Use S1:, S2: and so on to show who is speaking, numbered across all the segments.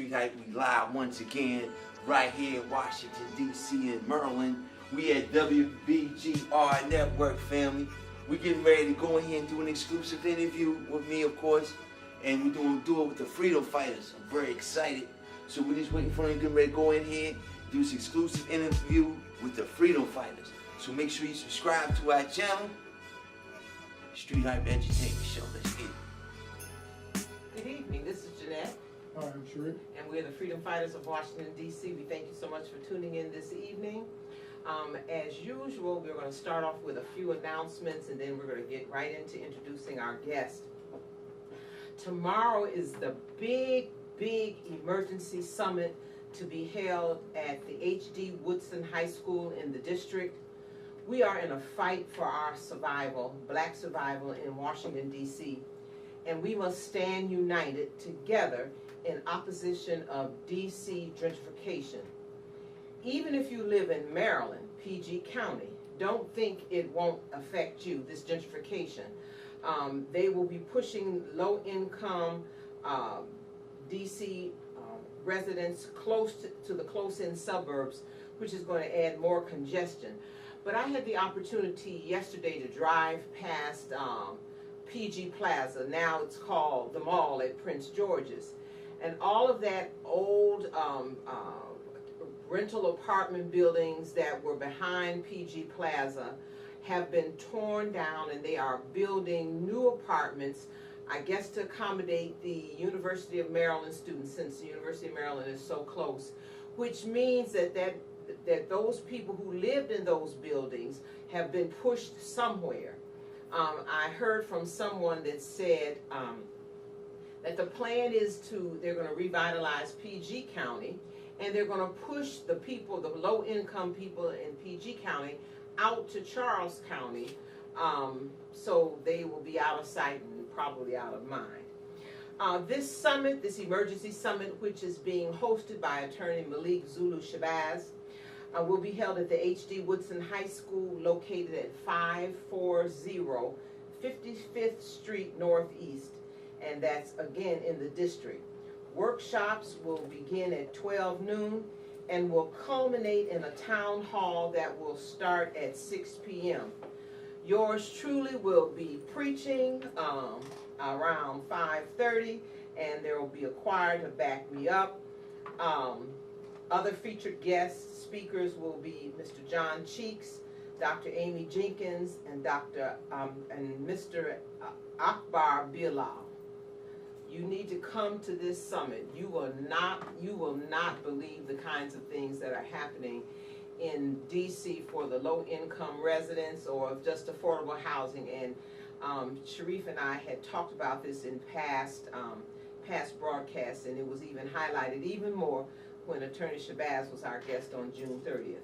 S1: Street Hype. We live once again right here in Washington, D.C. and Maryland. We at WBGR Network, family. We getting ready to go in here and do an exclusive interview with me, of course. And we're going to do it with the Freedom Fighters. I'm very excited. So we're just waiting for them to get ready to go in here, do this exclusive interview with the Freedom Fighters. So make sure you subscribe to our channel, Street Hype Edutainment Show. Let's get it.
S2: Good evening. This is Jeanette.
S3: Hi, I'm Sharif.
S2: And we're the Freedom Fighters of Washington, D.C. We thank you so much for tuning in this evening. As usual, we're going to start off with a few announcements, and then we're going to get right into introducing our guest. Tomorrow is the big emergency summit to be held at the H.D. Woodson High School in the district. We are in a fight for our survival, black survival in Washington, D.C., and we must stand united together in opposition of D.C. gentrification. Even if you live in Maryland, PG County, don't think it won't affect you, this gentrification. They will be pushing low-income D.C. Residents close to the close-in suburbs, which is going to add more congestion. But I had the opportunity yesterday to drive past PG Plaza. Now it's called the Mall at Prince George's. And all of that old rental apartment buildings that were behind PG Plaza have been torn down, and they are building new apartments, I guess to accommodate the University of Maryland students, since the University of Maryland is so close, which means that those people who lived in those buildings have been pushed somewhere. I heard from someone that said that the plan is they're going to revitalize PG County, and they're going to push the people, the low-income people in PG County, out to Charles County, so they will be out of sight and probably out of mind. This summit, this emergency summit, which is being hosted by attorney Malik Zulu Shabazz, will be held at the H.D. Woodson High School, located at 540 55th Street Northeast, and that's again in the district. Workshops will begin at 12 noon and will culminate in a town hall that will start at 6 p.m. Yours truly will be preaching around 5:30, and there will be a choir to back me up. Other featured guest speakers will be Mr. John Cheeks, Dr. Amy Jenkins, and Mr. Akbar Bilal. You need to come to this summit. You will not believe the kinds of things that are happening in DC for the low-income residents or just affordable housing. And Sharif and I had talked about this in past broadcasts, and it was even highlighted even more when Attorney Shabazz was our guest on June 30th.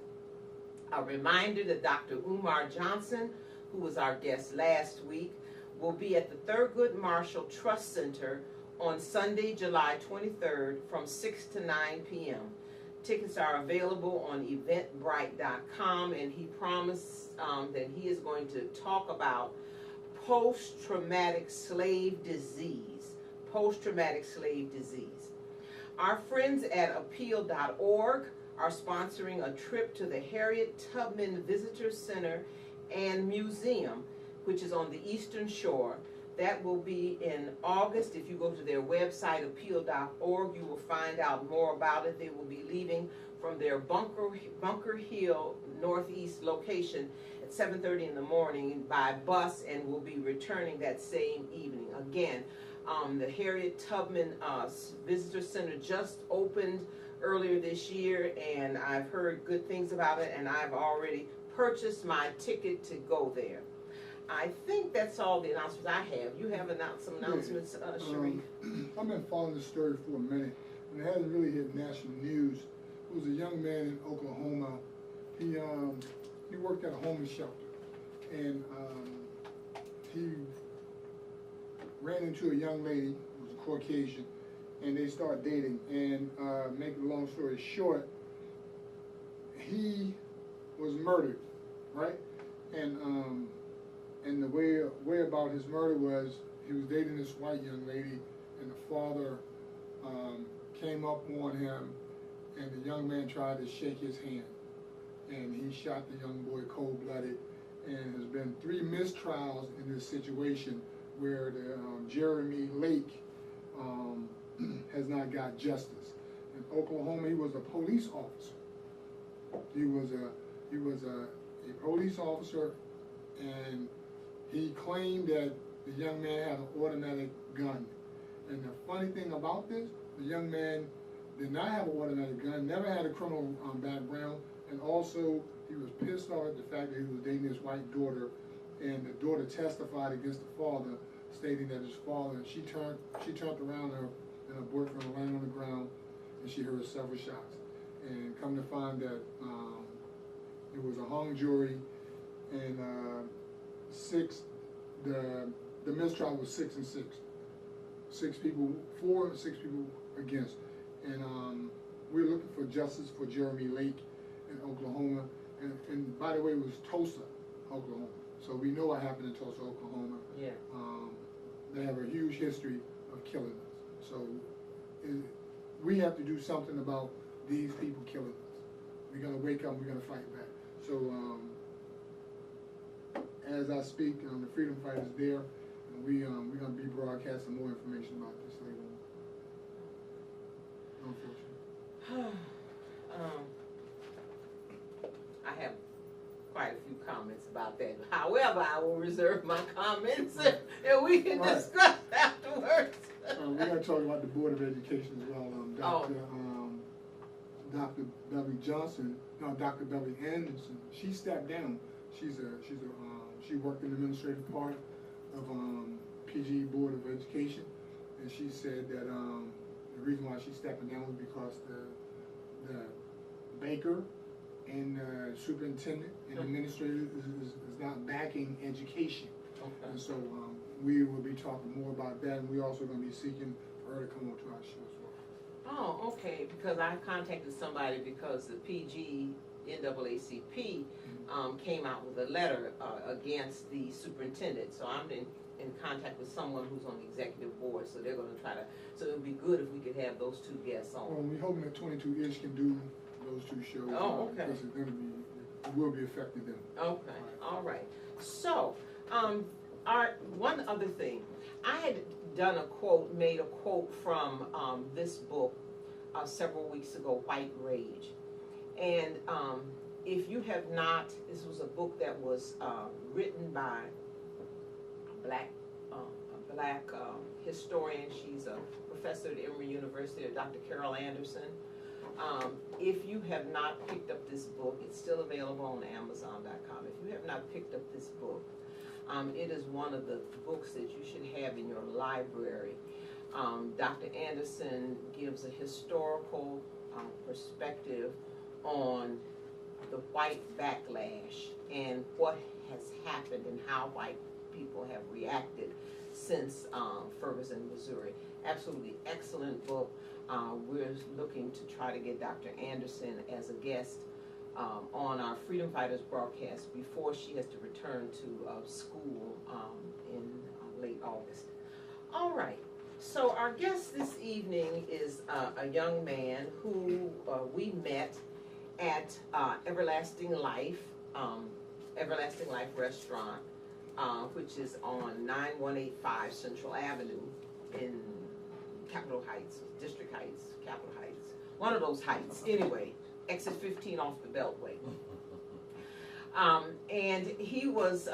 S2: A reminder that Dr. Umar Johnson, who was our guest last week, will be at the Thurgood Marshall Trust Center on Sunday, July 23rd from 6 to 9 p.m. Tickets are available on eventbrite.com, and he promised that he is going to talk about post-traumatic slave disease. Post-traumatic slave disease. Our friends at appeal.org are sponsoring a trip to the Harriet Tubman Visitor Center and Museum, which is on the Eastern Shore. That will be in August. If you go to their website, appeal.org, you will find out more about it. They will be leaving from their Bunker Hill Northeast location at 7:30 in the morning by bus, and will be returning that same evening. Again, the Harriet Tubman Visitor Center just opened earlier this year, and I've heard good things about it, and I've already purchased my ticket to go there. I think that's all the announcements I have. You have some announcements, Sharif?
S3: I've been following this story for a minute, and it hasn't really hit national news. It was a young man in Oklahoma. He worked at a homeless shelter, and he ran into a young lady who was a Caucasian, and they started dating. And make a long story short, he was murdered, right? And the way about his murder was he was dating this white young lady, and the father came up on him, and the young man tried to shake his hand, and he shot the young boy cold-blooded. And there's been 3 mistrials in this situation where the Jeremy Lake has not got justice. In Oklahoma, he was a police officer. He was a police officer, and he claimed that the young man had an automatic gun. And the funny thing about this, the young man did not have an automatic gun, never had a criminal background, and also he was pissed off at the fact that he was dating his white daughter, and the daughter testified against the father, stating that his father, she turned around, her and her boyfriend were laying on the ground, and she heard several shots. And come to find that it was a hung jury, and the mistrial was 6 and 6. 6 people for, 6 people against. And we're looking for justice for Jeremy Lake in Oklahoma. And by the way, it was Tulsa, Oklahoma. So we know what happened in Tulsa, Oklahoma.
S2: Yeah.
S3: They have a huge history of killing us. So we have to do something about these people killing us. We're gonna wake up, we're gonna fight back. So as I speak, the freedom fighters there, and we're gonna be broadcasting more information about this later on. Unfortunately.
S2: I have quite a few comments about that. However, I will reserve my comments and we can discuss afterwards.
S3: We're going to talk about the Board of Education as well. Dr. Beverly Anderson, she stepped down. She worked in the administrative part of PG Board of Education, and she said that the reason why she's stepping down was because the baker and superintendent and administrator is not backing education. Okay. And so we will be talking more about that, and we're also going to be seeking for her to come on to our show as well.
S2: Oh, okay, because I contacted somebody because the PG NAACP came out with a letter against the superintendent. So I'm in contact with someone who's on the executive board, so they're going to try to, so it would be good if we could have those 2 guests on.
S3: Well, we're hoping that 22-ish can do those 2 shows.
S2: Oh, okay.
S3: Because it will be affecting them.
S2: Okay, all right. So, one other thing. I had made a quote from this book several weeks ago, White Rage. And if you have not, this was a book that was written by a black historian. She's a professor at Emory University, Dr. Carol Anderson. If you have not picked up this book, it's still available on Amazon.com. If you have not picked up this book, it is one of the books that you should have in your library. Dr. Anderson gives a historical perspective on the white backlash and what has happened and how white people have reacted since Ferguson, Missouri. Absolutely excellent book. We're looking to try to get Dr. Anderson as a guest on our Freedom Fighters broadcast before she has to return to school in late August. All right, so our guest this evening is a young man who we met at Everlasting Life Restaurant, which is on 9185 Central Avenue in Capitol Heights, District Heights, Capitol Heights, one of those heights. Anyway, exit 15 off the Beltway. And he was,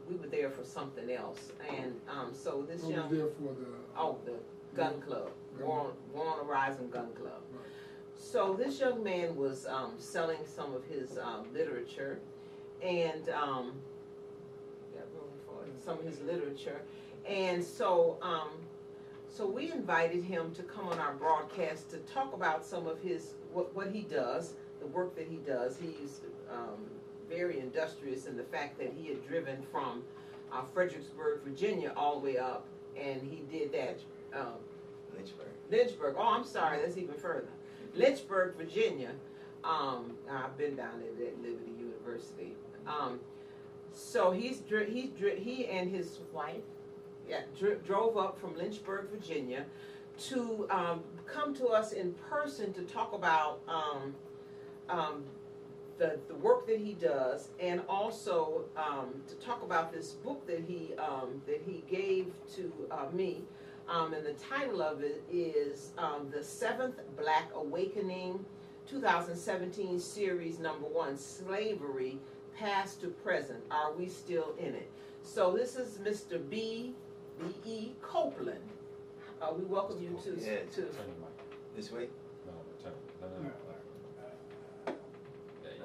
S2: we were there for something else, and so this young.
S3: We were there for
S2: the gun club, War on the Horizon Gun Club. Right. So this young man was selling some of his literature, and and so so we invited him to come on our broadcast to talk about some of his what he does, the work that he does. He's very industrious in the fact that he had driven from Fredericksburg, Virginia, all the way up, and he did that. Lynchburg. Oh, I'm sorry. That's even further. Lynchburg, Virginia. I've been down there at Liberty University. So he and his wife, drove up from Lynchburg, Virginia, to come to us in person to talk about the work that he does, and also to talk about this book that he gave to me. And the title of it is The Seventh Black Awakening, 2017 Series Number 1, Slavery, Past to Present. Are we still in it? So this is Mr. B.E. Copeland. We welcome you to
S1: This way?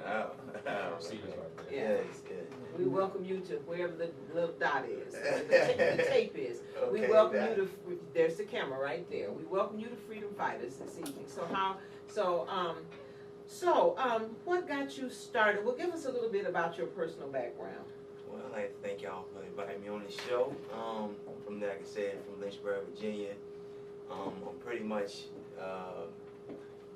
S4: No.
S2: Yeah. We welcome you to wherever the little dot is, the tape is. We
S1: Okay,
S2: welcome you to, there's the camera right there. We welcome you to Freedom Fighters this evening. What got you started? Well, give us a little bit about your personal background.
S1: Well, I'd like to thank y'all for inviting me on the show. From like I said, from Lynchburg, Virginia. I'm pretty much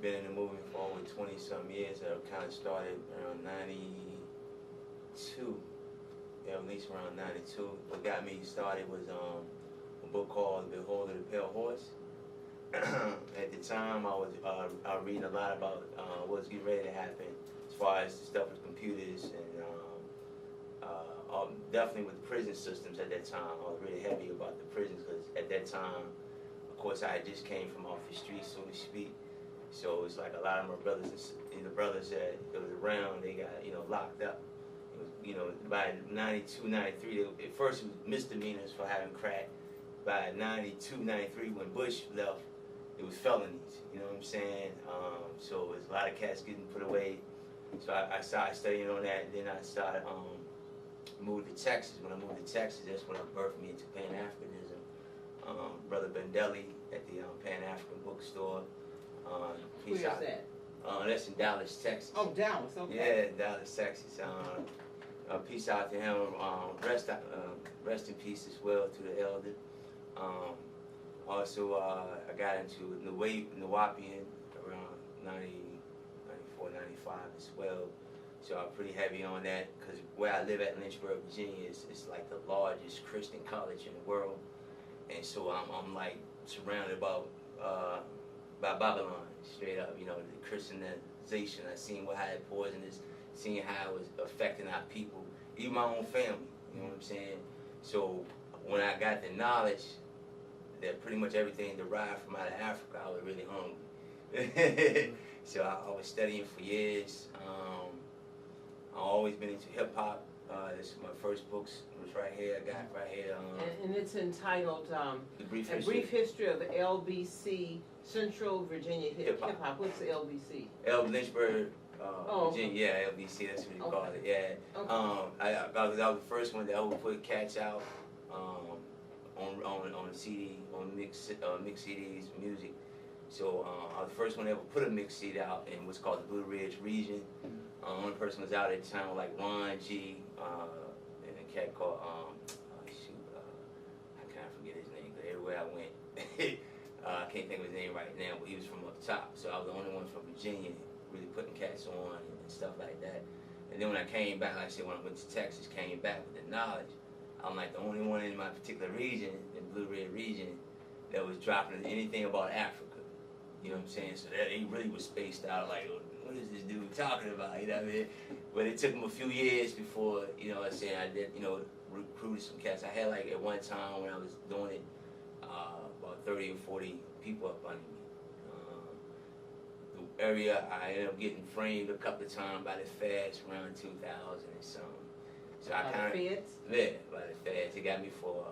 S1: been in the movement for over 20-some years. I kind of started around 92, at least around 92. What got me started was a book called Behold the Pale Horse. At the time, I was reading a lot about what was getting ready to happen as far as the stuff with computers and definitely with the prison systems at that time. I was really heavy about the prisons because at that time, of course, I just came from off the streets, so to speak. So it's like a lot of my brothers and the brothers that was around, they got, locked up. It was, by 92, 93, at first it was misdemeanors for having crack. By 92, 93, when Bush left, it was felonies, you know what I'm saying? So there's a lot of cats getting put away. So I started studying on that, and then I started moved to Texas. When I moved to Texas, that's when I birthed me into Pan-Africanism. Brother Bendelli at the Pan-African bookstore.
S2: Where's that?
S1: That's in Dallas, Texas.
S2: Oh, Dallas, okay.
S1: Yeah, Dallas, Texas. Peace out to him. Rest in peace as well to the elder. Also, I got into Nuwapian around 94, 95 as well. So I'm pretty heavy on that because where I live at Lynchburg, Virginia, is like the largest Christian college in the world. And so I'm like surrounded by Babylon, straight up, the Christianization. I seen how it poisonous, seeing how it was affecting our people, even my own family, you know what I'm saying? So when I got the knowledge that pretty much everything derived from out of Africa, I was really hungry. So I was studying for years. I've always been into hip hop. This is my first books. It was right here. I got it right here.
S2: And it's entitled
S1: The Brief
S2: A
S1: History.
S2: Brief History of the LBC, Central Virginia Hip Hop. What's the LBC?
S1: Lynchburg, Virginia. Yeah, LBC. That's what you call it. Yeah.
S2: Okay.
S1: I was the first one that ever put cats out on CD, on mix CDs, music. So I was the first one to ever put a mix CD out in what's called the Blue Ridge region. One person was out at the time, like Ron G, and a cat called, I can't forget his name, because everywhere I went, I can't think of his name right now, but he was from up top. So I was the only one from Virginia really putting cats on and stuff like that. And then when I came back, like I said, when I went to Texas, came back with the knowledge, I'm like the only one in my particular region, the Blue Red region, that was dropping anything about Africa. You know what I'm saying? So that he really was spaced out, like, what is this dude talking about? You know what I mean? But it took him a few years before, I said I did, recruited some cats. I had like at one time when I was doing it, about 30 or 40 people up under me. The area I ended up getting framed a couple of times by the feds around 2000 and something. So I kind of by the feds. They got me for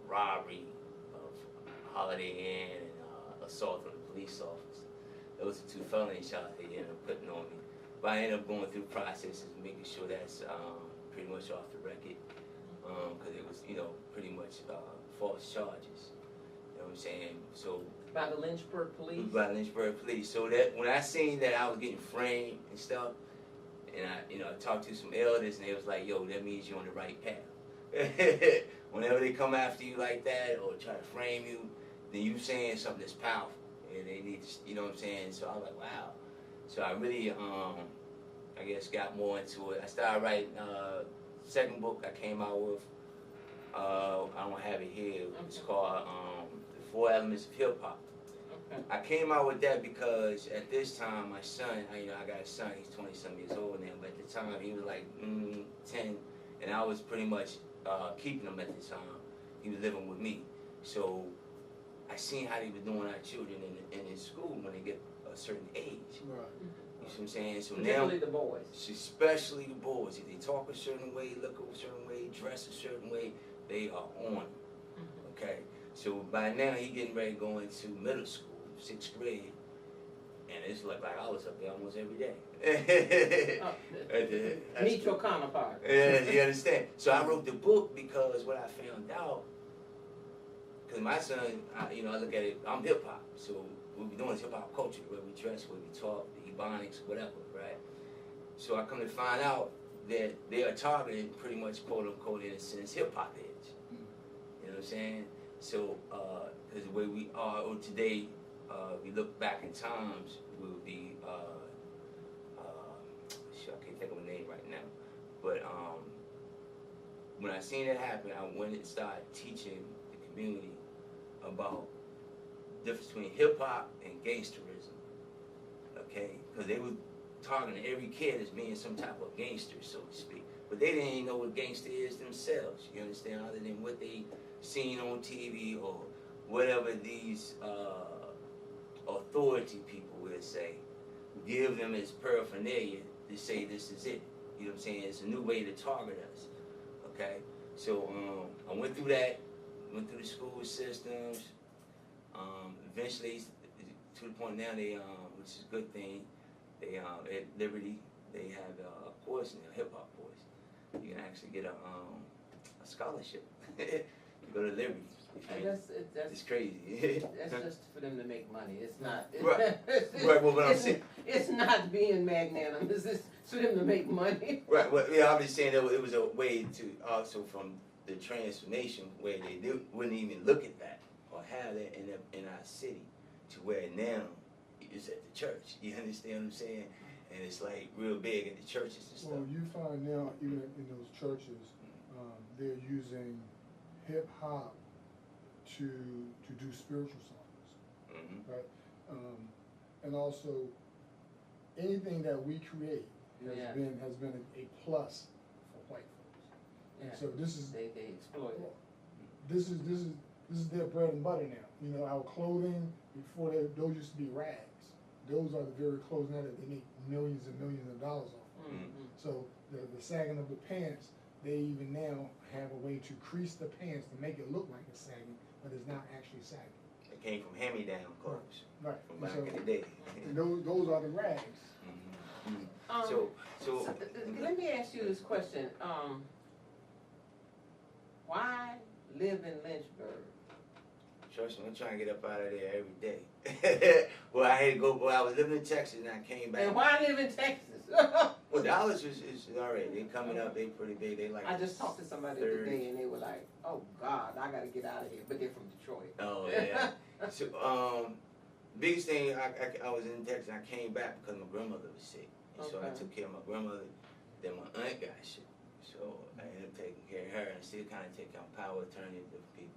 S1: robbery of Holiday Inn and assault on a police officer. Those are two felony charges they ended up putting on me. But I ended up going through processes, making sure that's pretty much off the record, because it was, pretty much false charges. You know what I'm saying? So
S2: by the Lynchburg police?
S1: By the Lynchburg police. So that when I seen that I was getting framed and stuff, and I talked to some elders, and they was like, yo, that means you're on the right path. Whenever they come after you like that or try to frame you, then you saying something that's powerful. And they need to, you know what I'm saying? So I was like, wow. So I really, I guess, got more into it. I started writing, second book I came out with, I don't have it here. It's called The 4 Elements of Hip Hop. I came out with that because at this time, my son, I got a son, he's 20-some years old now, but at the time he was like 10, and I was pretty much keeping him at the time. He was living with me. So I seen how they were doing our children in school when they get a certain age.
S3: Right.
S1: You see what I'm saying? So
S2: Particularly
S1: now,
S2: the boys.
S1: especially the boys, if they talk a certain way, look a certain way, dress a certain way, they are on. Okay? So by now he getting ready to go into middle school, 6th grade, and it's like I was up there almost every day.
S2: Meet your counterpart.
S1: Yeah, you understand? So I wrote the book because what I found out, because my son, I look at it, I'm hip hop, so what we're doing is hip hop culture, where we dress, where we talk, the ebonics, whatever, right? So I come to find out that they are targeting pretty much quote unquote in a sense hip hop heads. You know what I'm saying? So, because the way we are today, we look back in times, we'll be, I can't think of a name right now, but when I seen that happen, I went and started teaching the community about the difference between hip hop and gangsterism, okay? Because they were targeting every kid as being some type of gangster, so to speak, but they didn't even know what gangster is themselves, you understand, other than what they seen on TV or whatever these authority people will say, give them as paraphernalia to say this is it. You know what I'm saying? It's a new way to target us. Okay? So I went through that, went through the school systems. Eventually, to the point now, they, which is a good thing, they at Liberty, they have a course now, hip hop course. You can actually get a scholarship. You go to Liberty. It's crazy.
S2: That's just for them to make money. It's not.
S1: Right. Right. Well, what I'm saying.
S2: It's not being magnanimous. It's for them to make money.
S1: Right. Well, yeah, I'm just saying that it was a way to also from the transformation where they wouldn't even look at that or have that in our city to where now it's at the church. You understand what I'm saying? And it's like real big at the churches and stuff.
S3: Well, you find now even in those churches, they're using hip hop to do spiritual songs, right? And also anything that we create has been a plus for white folks.
S2: Yeah.
S3: So this is
S2: they exploit it.
S3: This is their bread and butter now. You know, our clothing before those used to be rags. Those are the very clothes now that they make millions and millions of dollars off. So the sagging of the pants, they even now have a way to crease the pants to make it look like it's sagging, but it's not actually sagging.
S1: It came from hand-me-down clothes.
S3: Right.
S1: From back
S3: So,
S1: in the day.
S3: and those are the rags.
S1: So
S2: let me ask you this question. Why live in Lynchburg?
S1: trust me, I'm trying to get up out of there every day. Well, I had to go. Well, I was living in Texas and I came back.
S2: And why live in Texas?
S1: Well, Dallas is all right. They coming up. They pretty big. They like.
S2: I just talked to somebody today and they were like, "Oh God, I got to get out of here." But they're from Detroit.
S1: Oh yeah. So biggest thing I was in Texas. I came back because my grandmother was sick, and so I took care of my grandmother. Then my aunt got sick, so I ended up taking care of her and still kind of taking power of attorney to different people.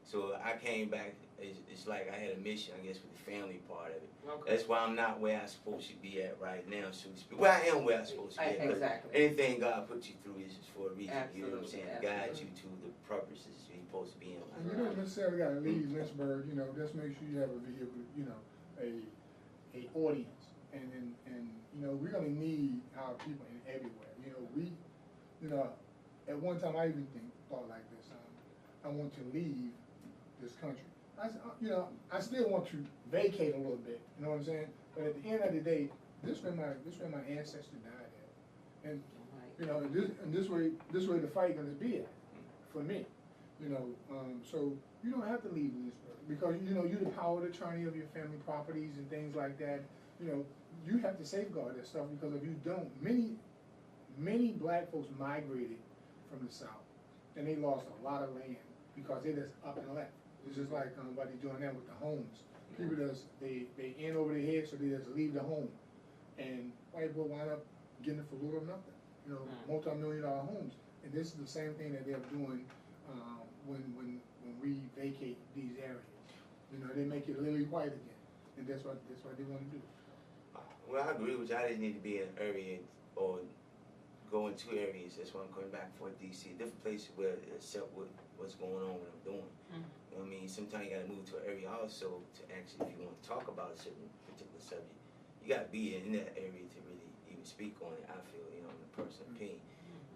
S1: So I came back. It's like I had a mission, I guess, with the family part of it.
S2: Okay.
S1: That's why I'm not where I'm supposed to be at right now, so to speak. Well, I am where I'm supposed to be at.
S2: Exactly.
S1: Anything God puts you through is for a reason.
S2: Absolutely.
S1: You know what I'm saying? To guide you to the purposes you're supposed to be in.
S3: And you don't necessarily got to leave Lynchburg. You know, just make sure you have a vehicle. You know, a audience, and you know, we're gonna need our people in everywhere. You know, at one time I even thought like this. I want to leave this country. I still want to vacate a little bit. You know what I'm saying? But at the end of the day, this is where my ancestors died at, and you know, this way the fight gonna be at for me. You know, so you don't have to leave Lynchburg because you know you're the power of attorney of your family properties and things like that. You know, you have to safeguard that stuff because if you don't, many black folks migrated from the South and they lost a lot of land because they just up and left. It's just like what they're doing now with the homes. People they in over their head, so they just leave the home, and white boy wind up getting it for little or nothing. You know, multi-million-dollar homes, and this is the same thing that they're doing when we vacate these areas. You know, they make it lily white again. and that's what they want to do.
S1: Well, I agree with you. I didn't need to be in an area or go into areas. That's why I'm coming back for DC. Different places where accept what's going on, what I'm doing. You know what I mean? Sometimes you got to move to an area also to actually, if you want to talk about a certain particular subject, you got to be in that area to really even speak on it, I feel, in a personal opinion.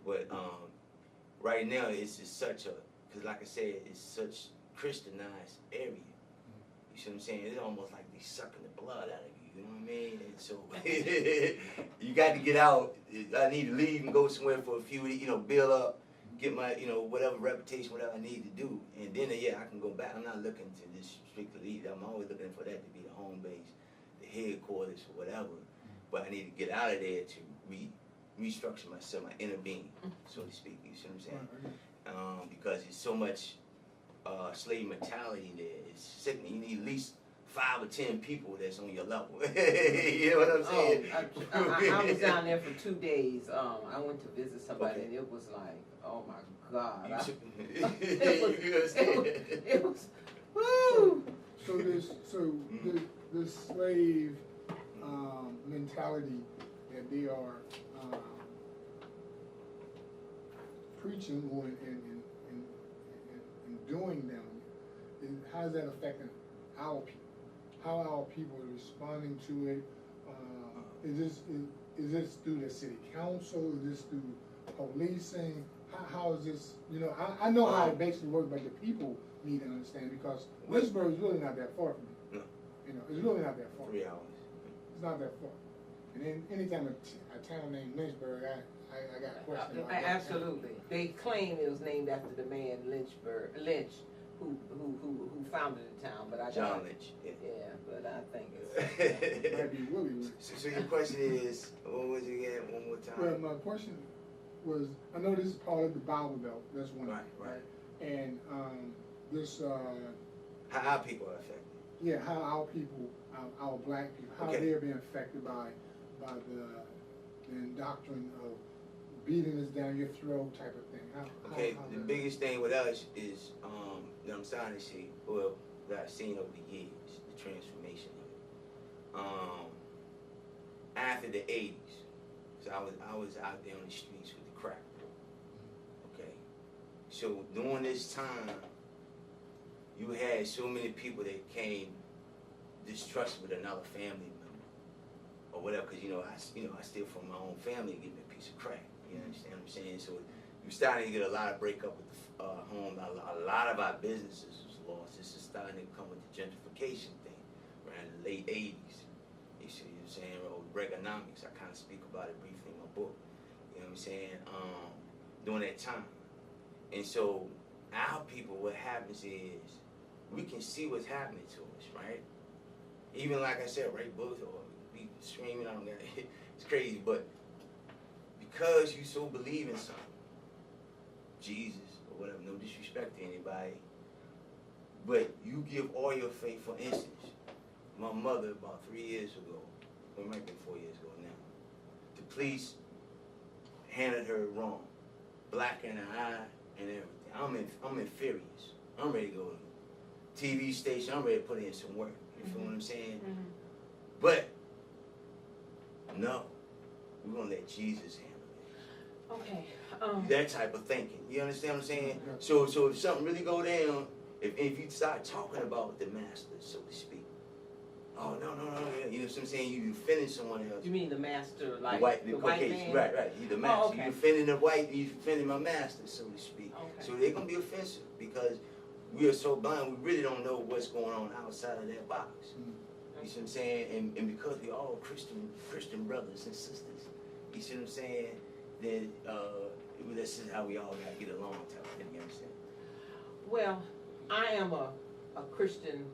S1: But right now, it's just such a, because like I said, it's such Christianized area. You see what I'm saying? It's almost like they sucking the blood out of you. You know what I mean? And so you got to get out. I need to leave and go somewhere for a few, build up, get my, whatever reputation, whatever I need to do. And then, I can go back. I'm not looking to just strictly leave. I'm always looking for that to be the home base, the headquarters, or whatever. But I need to get out of there to restructure myself, my inner being, so to speak. You see what I'm saying? Because it's so much slave mentality there. It's sickening. You need at least 5 or 10 people that's on your level. You know what I'm saying?
S2: I was down there for 2 days. I went to visit somebody, and it was like, oh my God. It was, woo!
S3: So this slave mentality that they are preaching and doing down there, how is that affecting our people? How our people are responding to it? Is this through the city council? Is this through policing? How is this? I know how it basically works, but the people need to understand, because Lynchburg is really not that far from me. No. It's really not that far.
S1: 3 hours.
S3: It's not that far. And then anytime a town named Lynchburg, I got a question about that.
S2: Absolutely. They claim it was named after the man Lynch, who founded the town, but I
S1: John Lynch.
S2: Yeah, but I think it's
S3: Might be Willie Lynch.
S1: So your question is, what was it again? One more time.
S3: Well, my question was, I know this is part of the Bible Belt. That's one.
S1: Right.
S3: And this.
S1: How our people are affected.
S3: Yeah, how our people, our black people, how they're being affected by the doctrine of beating us down your throat type of thing.
S1: The biggest thing with us is that I'm starting to see, well, that I've seen over the years, the transformation of it. After the 80s, so I was out there on the streets with the crack. Okay, so during this time, you had so many people that came distrust with another family member or whatever, because I steal from my own family and give me a piece of crack. You understand what I'm saying? So you starting to get a lot of breakup with the home. A lot of our businesses was lost. This is starting to come with the gentrification thing around the late 80s. You see what I'm saying? Or Reaganomics. I kind of speak about it briefly in my book. You know what I'm saying? During that time. And so our people, what happens is we can see what's happening to us, right? Even like I said, rape books or be screaming, I don't get it. It's crazy, but because you so believe in something, Jesus or whatever, no disrespect to anybody, but you give all your faith. For instance, my mother about 3 years ago, or it might be 4 years ago now, the police handled her wrong, black in her eye and everything. I'm infurious. I'm ready to go to TV station. I'm ready to put in some work. You feel what I'm saying? But no, we're gonna let Jesus handle it.
S2: okay.
S1: That type of thinking. You understand what I'm saying? So if something really go down, if you start talking about the master, so to speak, oh no, you know what I'm saying? You defending someone else.
S2: You mean the master, like
S1: the
S2: white
S1: Caucasian,
S2: man?
S1: right. You the master.
S2: Oh, okay.
S1: You defending the white. You defending my master, so to speak.
S2: Okay.
S1: So they're gonna be offensive because we are so blind. We really don't know what's going on outside of that box. You see what I'm saying? And because we're all Christian brothers and sisters, you see what I'm saying? Then this is how we all got to get along type of thing. You understand?
S2: Well, I am a Christian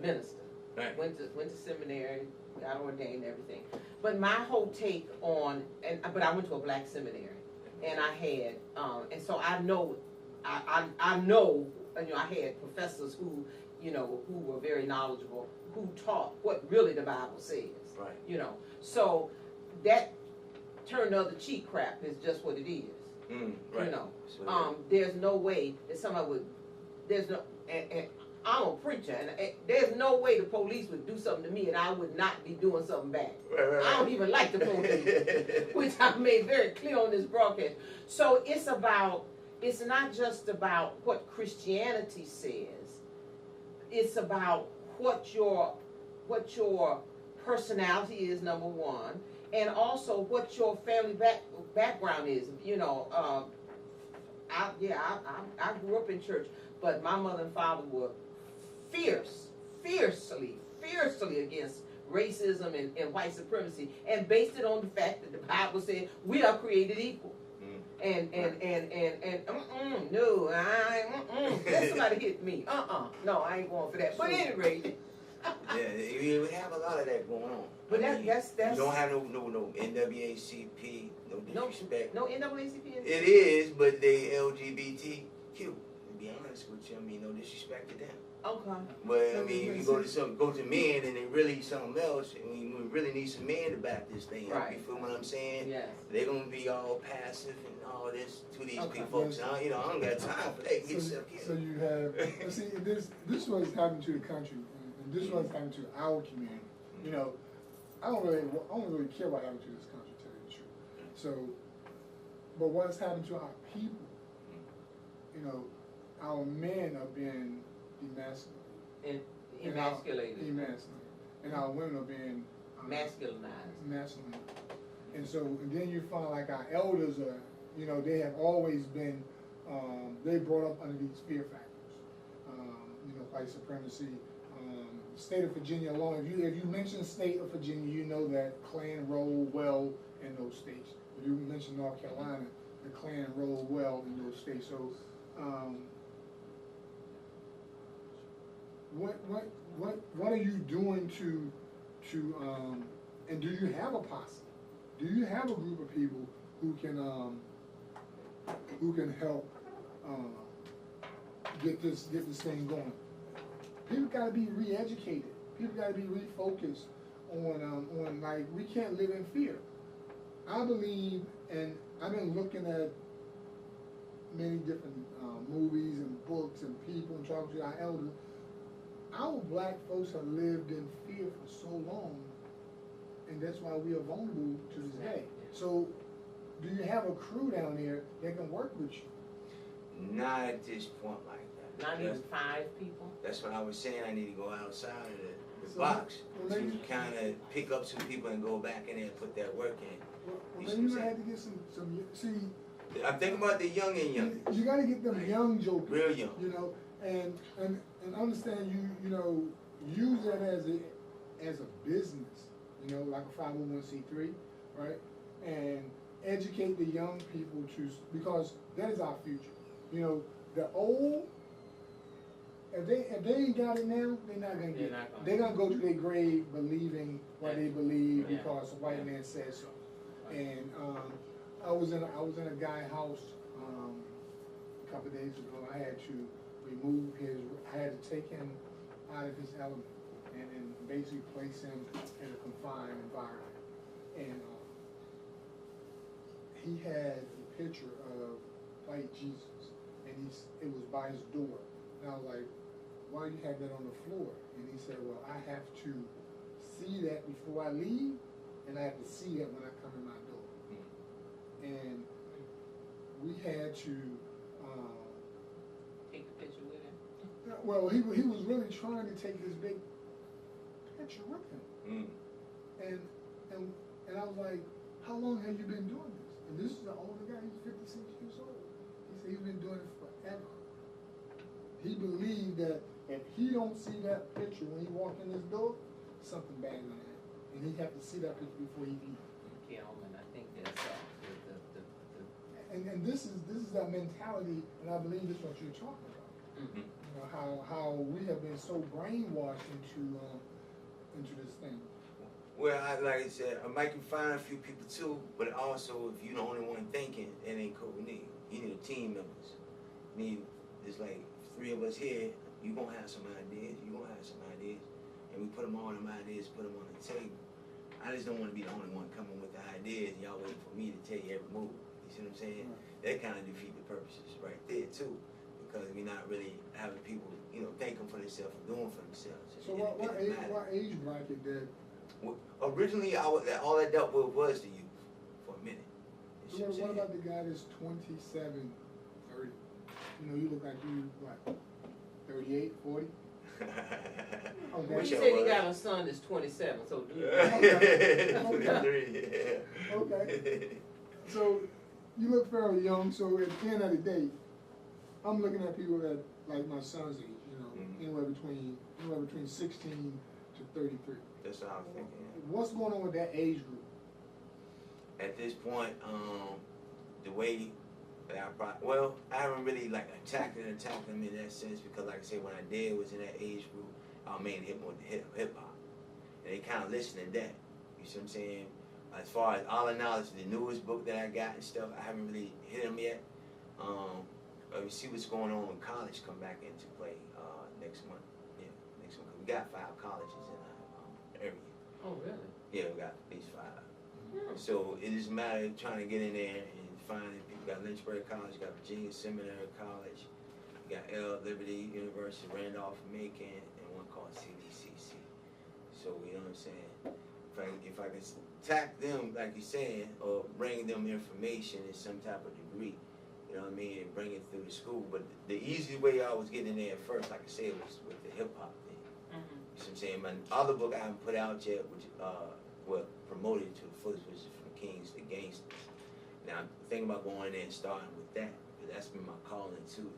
S2: minister.
S1: Right.
S2: Went to seminary, got ordained, everything. But my whole take on, but I went to a black seminary, and I had, and so I know, I know, I had professors who, who were very knowledgeable, who taught what really the Bible says.
S1: Right.
S2: So that turn the other cheek crap is just what it is.
S1: Right.
S2: There's no way that somebody would, there's no, and I'm a preacher, and there's no way the police would do something to me and I would not be doing something back.
S1: Right.
S2: I don't even like the police, which I made very clear on this broadcast. So it's not just about what Christianity says. It's about what your personality is, number one, and also what your family background is. You know, I grew up in church, but my mother and father were fiercely against racism and white supremacy, and based it on the fact that the Bible said we are created equal. No, let somebody hit me. No, I ain't going for that. But anyway.
S1: Yeah, we have a lot of that going on.
S2: But that's
S1: you don't have no NAACP, no disrespect.
S2: No NAACP.
S1: It is, but they LGBTQ. To be honest with you, I mean, no disrespect to them.
S2: Okay.
S1: But I mean, you go to men and they really something else. I mean, we really need some men to back this thing up.
S2: Right.
S1: You feel what I'm saying?
S2: Yes.
S1: They're gonna be all passive and all this to these people folks. I don't got time for that. Get yourself here.
S3: So you have, see, this is what's happening to the country, and this is what's happening to our community. You know, I don't really care what happened to this country, to tell you the truth. So, but what's happened to our people? You know, our men are being emasculated. And our women are being masculinized. And so, and then you find like our elders are, you know, they have always been, they brought up under these fear factors. You know, white supremacy. State of Virginia alone, if you mention state of Virginia, you know that Klan roll well in those states. If you mention North Carolina, the Klan roll well in those states. So, what are you doing to and do you have a posse? Do you have a group of people who can help get this thing going? People got to be re-educated. People got to be refocused on like, we can't live in fear. I believe, and I've been looking at many different movies and books and people and talking to our elders. Our black folks have lived in fear for so long, and that's why we are vulnerable to this day. So, do you have a crew down there that can work with you?
S1: Not at this point like that.
S2: Not even 5 people?
S1: That's what I was saying. I need to go outside of the box to kind of pick up some people and go back in there and put that work in.
S3: Well, then you might have to get some see.
S1: I'm thinking about the young and young.
S3: You got to get them young jokers.
S1: Real young.
S3: You know, and understand you know, use that as a business. You know, like a 501c3, right? And educate the young people because that is our future. You know, the old, if they ain't got it now, they're not gonna get it. They're gonna go to their grave believing what they believe because a white man said so. And I was in a guy's house a couple of days ago. I had to I had to take him out of his element and basically place him in a confined environment. And he had a picture of white Jesus, and it was by his door. And I was like, why you have that on the floor? And he said, well, I have to see that before I leave, and I have to see that when I come in my door. And we had to
S2: take the picture with him.
S3: Well, he was really trying to take this big picture with him. And I was like, how long have you been doing this? And this is an older guy, he's 56 years old. He said he's been doing it forever. He believed that if he don't see that picture when he walk in his door, something bad gonna happen. And he have to see that picture before he leaves.
S2: And I think that's
S3: And this is that mentality, and I believe this is what you're talking about.
S2: Mm-hmm.
S3: You know, how we have been so brainwashed into this thing.
S1: Well, like I said, I might find a few people too, but also if you're the only one thinking, it ain't cool. You need a team members. It's like 3 of us here, you gonna have some ideas, and we put them all them ideas, put them on the table. I just don't want to be the only one coming with the ideas, and y'all waiting for me to tell you every move. You see what I'm saying? That kind of defeat the purposes right there too, because we're not really having people, thinking for themselves and doing for themselves.
S3: So what age bracket that?
S1: Originally, all I dealt with was the youth for a minute.
S3: So what about the guy that's 27, 30? You look like you, what, 38, 40? Okay.
S2: Well, you said he got a son that's 27, so do
S3: Okay. So you look fairly young, so at the end of the day, I'm looking at people that, like my son's age, anywhere between 16 to 33.
S1: That's what I'm thinking.
S3: What's going on with that age group?
S1: At this point, the way that I haven't really attacked them in that sense, because like I said, when I did was in that age group, I mainly hit more hip hop, and they kind of listen to that. You see what I'm saying? As far as all the knowledge, the newest book that I got and stuff, I haven't really hit them yet. We see what's going on when college come back into play next month. Yeah, next month. We got 5 colleges in our area.
S2: Oh, really?
S1: Yeah, we got at least 5. So it is a matter of trying to get in there and finding people. We got Lynchburg College, got Virginia Seminary College, we got Liberty University, Randolph-Macon, and one called CDCC. So you know what I'm saying? If I can attack them, like you're saying, or bring them information in some type of degree, you know what I mean, and bring it through the school. But the easy way I was getting in there at first, like I said, was with the hip hop thing. You know what I'm saying? My other book I haven't put out yet, which promoted to the fullest, which is From Kings to Gangsters. Now I'm thinking about going in there and starting with that, because that's been my calling too.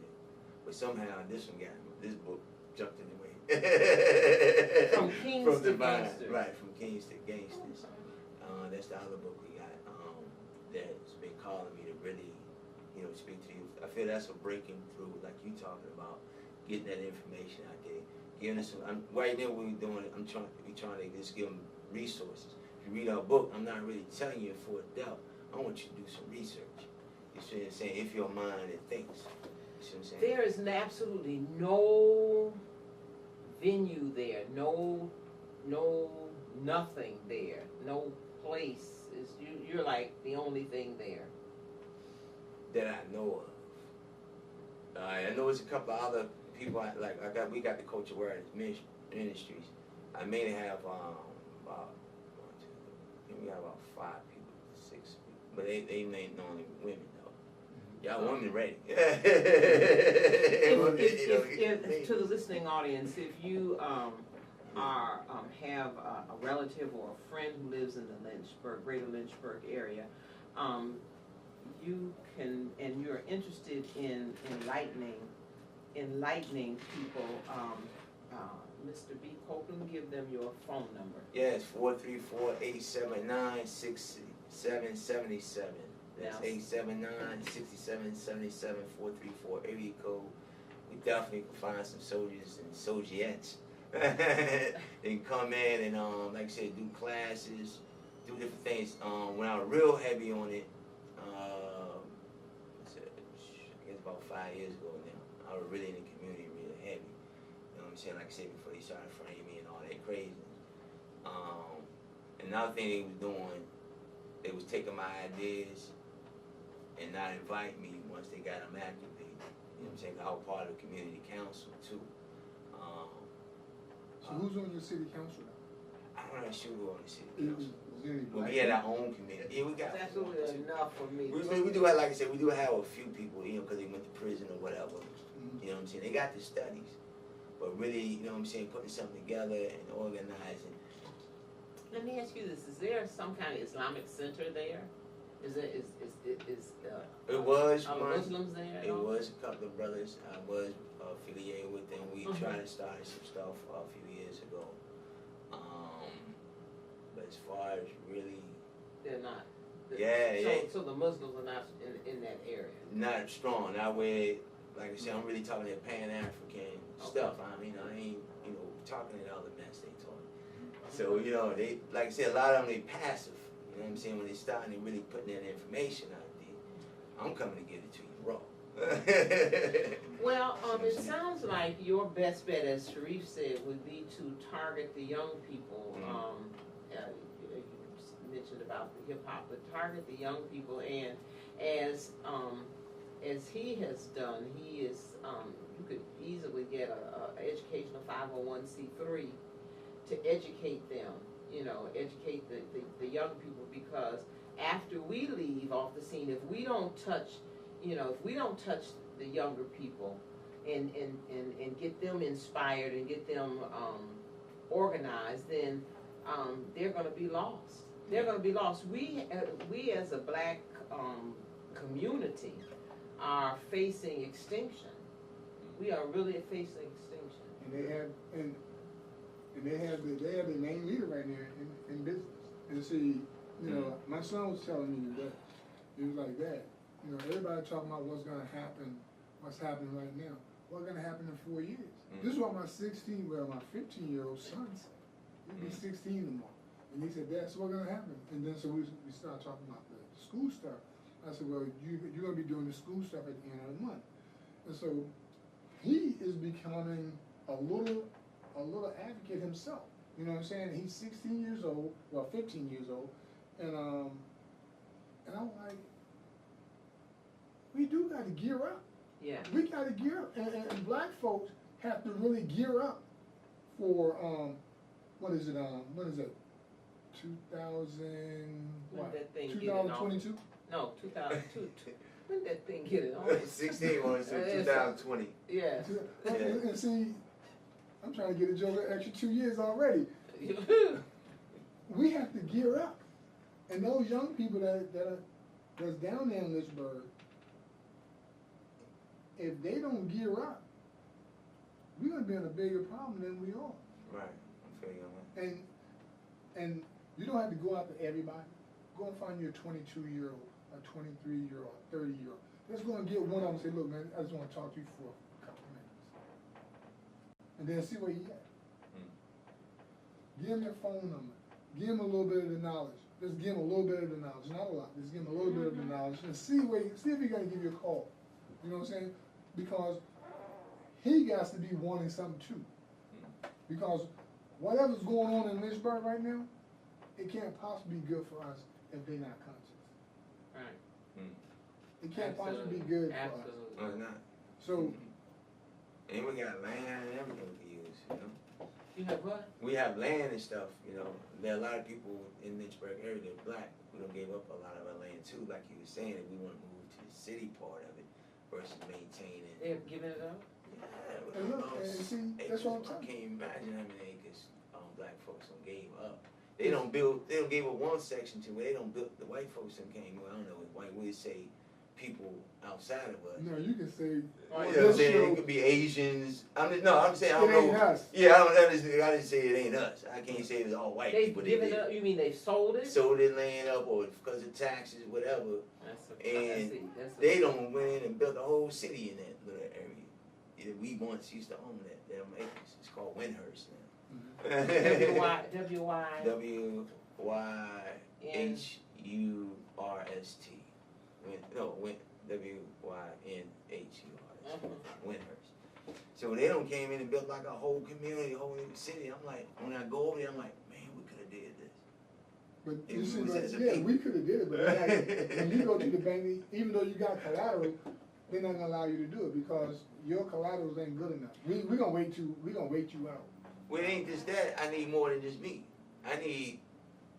S1: But somehow this book jumped in the way.
S2: From Kings to Gangsters.
S1: Right, From Kings to Gangsters. That's the other book we got that's been calling me to really, speak to you. I feel that's a breaking through, like you talking about, getting that information out there, giving us right now what we're doing. We trying to just give them resources. If you read our book, I'm not really telling you for a doubt. I want you to do some research. You see what I'm saying? If your mind it thinks. You see what I'm saying?
S2: There is absolutely no venue there, no nothing there, no place. You're like the only thing there.
S1: That I know of. I know there's a couple of other people. We got the Culture Awareness Ministries. I mainly have we have about 5 people, 6 people, but they ain't normally women though. Y'all women ready?
S2: To the listening audience, if you have a relative or a friend who lives in the greater Lynchburg area, you can, and you're interested in enlightening people, Mr. B. Copeland, give them your phone number.
S1: Yeah, it's 434-879-6777. That's 879-6777, 434 area code. We definitely can find some soldiers and soldierettes. They can come in and, like I said, do classes, do different things. When I was real heavy on it, I guess about 5 years ago now, I was really in the community, really heavy. You know what I'm saying? Like I said before, they started framing me and all that craziness. Another thing they was doing, they was taking my ideas and not invite me once they got them activated. You know what I'm saying? I was part of the community council too.
S3: So who's on your city council now?
S1: I'm not sure who on the city council.
S3: Well,
S1: we had our own community. Yeah, we got.
S2: That's absolutely enough for me.
S1: We do have, like I said, we do have a few people, because they went to prison or whatever. You know what I'm saying? They got the studies, but really, you know what I'm saying, putting something together and organizing.
S2: Let me ask you this: is there some kind of Islamic center there?
S1: It was
S2: are Muslims there?
S1: It was a couple of brothers. I was affiliated with them. We tried to start some stuff a few years ago. But as far as really,
S2: they're not. So the Muslims are not in that area. Not
S1: strong. Not where, like I said, I'm really talking that Pan-African stuff. I mean, I ain't talking that other mess they talk. So they, like I said, a lot of them they passive. You know what I'm saying? When they start and they really putting that information out there, I'm coming to give it to you raw.
S2: Well, it sounds like your best bet, as Sharif said, would be to target the young people. You mentioned about the hip hop, but target the young people, and as he has done, he is, you could easily get a educational 501c3 to educate them, educate the young people, because after we leave off the scene, if we don't touch the younger people and get them inspired and get them organized, then they're going to be lost. They're going to be lost. We as a black community are facing extinction. We are really facing extinction.
S3: And they have the main leader right there in business. And see, my son was telling me that it was like that. Everybody talking about what's happening right now. What's gonna happen in 4 years? This is what my 15-year-old son said. He'll be 16 tomorrow. And he said, "That's what's gonna happen." And then so we started talking about the school stuff. I said, "Well, you're gonna be doing the school stuff at the end of the month." And so he is becoming a little advocate himself. You know what I'm saying? He's 16 years old, 15 years old, and I'm like, we do got to gear up.
S2: Yeah.
S3: We got to gear up, and black folks have to really gear up for what is it? 2000 what? 2022?
S2: No, 2002. When did that thing get it on?
S1: 16 was 2020.
S2: Yes.
S3: And see, I'm trying to get a joke an extra 2 years already. We have to gear up, and those young people that's down there in Lynchburg, if they don't gear up, we're gonna be in a bigger problem than we are.
S1: Right. I'm feeling that.
S3: And you don't have to go out to everybody. Go and find your 22-year-old, a 23-year-old, a 30-year-old. Just go and get one of them and say, "Look, man, I just want to talk to you for a couple minutes," and then see where he at. Give him your phone number. Give him a little bit of the knowledge. Just give him a little bit of the knowledge, not a lot. Just give him a little bit of the knowledge, and see if he's gonna give you a call. You know what I'm saying? Because he got to be wanting something too. Because whatever's going on in Lynchburg right now, it can't possibly be good for us if they're not conscious.
S2: Right.
S3: It can't possibly be good for us.
S1: No, it's not.
S3: So,
S1: And we got land and everything to use,
S2: You have what?
S1: We have land and stuff, There are a lot of people in Lynchburg area that are black who done gave up a lot of our land too, like you were saying, if we want to move to the city part of it versus maintaining.
S2: They've given it up?
S1: Yeah,
S3: and look, and see, that's what I'm
S1: I
S3: saying.
S1: can't imagine how many acres black folks done gave up. They don't give up one section to where they don't build, the white folks done came, well, I don't know, white we say people outside of us.
S3: no, you can say,
S1: You know what I'm saying? It could be Asians. I'm saying, I don't
S3: it ain't
S1: know.
S3: us.
S1: Yeah, I didn't say it ain't us. I can't say it's all white
S2: They've
S1: people.
S2: given it up, you mean they've sold it?
S1: Sold their land up or because of taxes, whatever. And they don't went in and built a whole city in that little area. We once used to own that damn acres. It's called Windhurst now. WYNHURST. WYNHURST. Windhurst. So they don't came in and built like a whole community, a whole city. I'm like, when I go over there, I'm like, man, we could have did this.
S3: But
S1: If
S3: you
S1: we
S3: see,
S1: was
S3: but,
S1: as a
S3: yeah,
S1: people.
S3: we could have did it, but like, when you go to the bank, even though you got collateral, they're not gonna allow you to do it because your collaterals ain't good enough. We gonna wait you out.
S1: Well, it ain't just that. I need more than just me. I need